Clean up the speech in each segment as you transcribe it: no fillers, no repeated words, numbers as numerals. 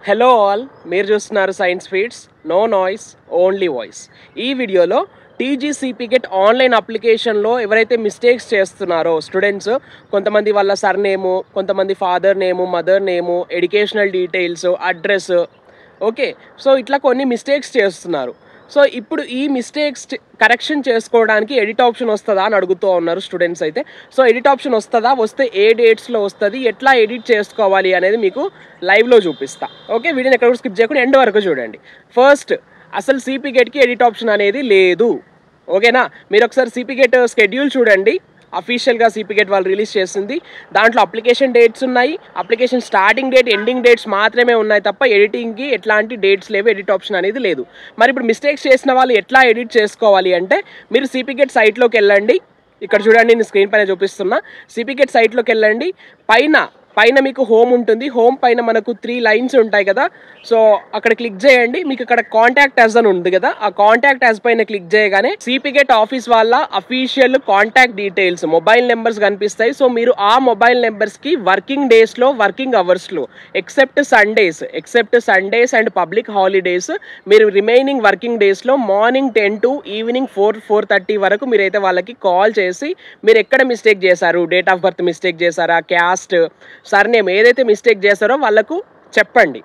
Hello all, మీరు చూస్తున్నారు science feeds, no noise only voice. ఈ వీడియోలో టీజీసీపీ గెట్ ఆన్లైన్ అప్లికేషన్లో ఎవరైతే మిస్టేక్స్ చేస్తున్నారో స్టూడెంట్స్, కొంతమంది వాళ్ళ సర్ నేము, కొంతమంది father name, mother name, educational details, address, okay. So ఇట్లా కొన్ని మిస్టేక్స్ చేస్తున్నారు. సో ఇప్పుడు ఈ మిస్టేక్స్ కరెక్షన్ చేసుకోవడానికి ఎడిట్ ఆప్షన్ వస్తుందా అని అడుగుతూ ఉన్నారు స్టూడెంట్స్ అయితే. సో ఎడిట్ ఆప్షన్ వస్తుందా, వస్తే ఏ డేట్స్లో వస్తుంది, ఎట్లా ఎడిట్ చేసుకోవాలి అనేది మీకు లైవ్లో చూపిస్తా. ఓకే, వీడియోని ఎక్కడ కూడా స్కిప్ చేయకుండా ఎండ్ వరకు చూడండి. ఫస్ట్, అసలు సిపి గెట్కి ఎడిట్ ఆప్షన్ అనేది లేదు. ఓకేనా, మీరు ఒకసారి సిపి గెట్ స్కెడ్యూల్ చూడండి. అఫీషియల్గా సిపి గెట్ వాళ్ళు రిలీజ్ చేసింది. దాంట్లో అప్లికేషన్ డేట్స్ ఉన్నాయి, application starting date, ending dates మాత్రమే ఉన్నాయి తప్ప ఎడిటింగ్కి ఎట్లాంటి డేట్స్ లేవు, ఎడిట్ ఆప్షన్ అనేది లేదు. మరి ఇప్పుడు మిస్టేక్స్ చేసిన వాళ్ళు ఎట్లా ఎడిట్ చేసుకోవాలి అంటే, మీరు సిపి గెట్ సైట్లోకి వెళ్ళండి. ఇక్కడ చూడండి, నేను స్క్రీన్ పైన చూపిస్తున్నా. సిపి గెట్ సైట్లోకి వెళ్ళండి. పైన మీకు హోమ్ ఉంటుంది. హోమ్ పైన మనకు 3 లైన్స్ ఉంటాయి కదా. సో అక్కడ క్లిక్ చేయండి. మీకు ఇక్కడ కాంటాక్ట్ యాజ్ అని ఉంది కదా, ఆ కాంటాక్ట్ యాజ్ పైన క్లిక్ చేయగానే సిపి గెట్ ఆఫీస్ వాళ్ళ official contact details, mobile numbers కనిపిస్తాయి. సో మీరు ఆ మొబైల్ నెంబర్స్కి వర్కింగ్ డేస్లో, వర్కింగ్ అవర్స్లో, except Sundays and public holidays, మీరు రిమైనింగ్ వర్కింగ్ డేస్లో మార్నింగ్ 10 to ఈవినింగ్ 4-4:30 వరకు మీరైతే వాళ్ళకి కాల్ చేసి మీరు ఎక్కడ మిస్టేక్ చేశారు, డేట్ ఆఫ్ బర్త్ మిస్టేక్ చేశారా, క్యాస్ట్, సర్నేమ్ ఏదైతే మిస్టేక్ చేస్తారో వాళ్ళకు చెప్పండి.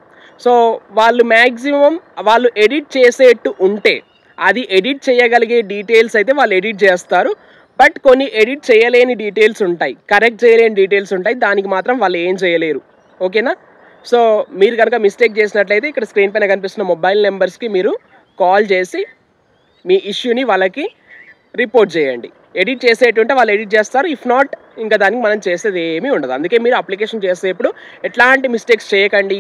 సో వాళ్ళు మ్యాక్సిమం వాళ్ళు ఎడిట్ చేసేట్టు ఉంటే, అది ఎడిట్ చేయగలిగే డీటెయిల్స్ అయితే వాళ్ళు ఎడిట్ చేస్తారు. బట్ కొన్ని ఎడిట్ చేయలేని డీటెయిల్స్ ఉంటాయి, కరెక్ట్ చేయలేని డీటెయిల్స్ ఉంటాయి, దానికి మాత్రం వాళ్ళు ఏం చేయలేరు. ఓకేనా. సో మీరు కనుక మిస్టేక్ చేసినట్లయితే ఇక్కడ స్క్రీన్ పైన కనిపిస్తున్న మొబైల్ నెంబర్స్కి మీరు కాల్ చేసి మీ ఇష్యూని వాళ్ళకి రిపోర్ట్ చేయండి. ఎడిట్ చేసేటుంటే వాళ్ళు ఎడిట్ చేస్తారు. ఇఫ్ నాట్, ఇంకా దానికి మనం చేసేది ఏమీ ఉండదు. అందుకే మీరు అప్లికేషన్ చేసేప్పుడు ఎట్లాంటి మిస్టేక్స్ చేయకండి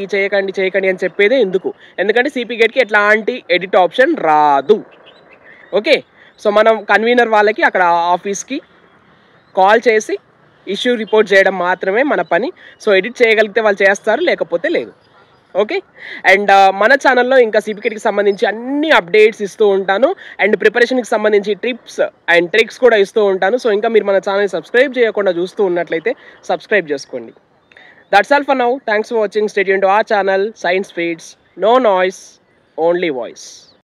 అని చెప్పేదే ఎందుకంటే సిపి గెట్కి ఎట్లాంటి ఎడిట్ ఆప్షన్ రాదు. ఓకే, సో మనం కన్వీనర్ వాళ్ళకి అక్కడ ఆఫీస్కి కాల్ చేసి ఇష్యూ రిపోర్ట్ చేయడం మాత్రమే మన పని. సో ఎడిట్ చేయగలిగితే వాళ్ళు చేస్తారు, లేకపోతే లేదు. ఓకే, అండ్ మన ఛానల్లో ఇంకా సిపి గెట్కి సంబంధించి అన్ని అప్డేట్స్ ఇస్తూ ఉంటాను, అండ్ ప్రిపరేషన్కి సంబంధించి టిప్స్ అండ్ ట్రిక్స్ కూడా ఇస్తూ ఉంటాను. సో ఇంకా మీరు మన ఛానల్ని సబ్స్క్రైబ్ చేయకుండా చూస్తూ ఉన్నట్లయితే సబ్స్క్రైబ్ చేసుకోండి. That's all for now. Thanks for watching. Stay tuned to our channel science feeds, no noise only voice.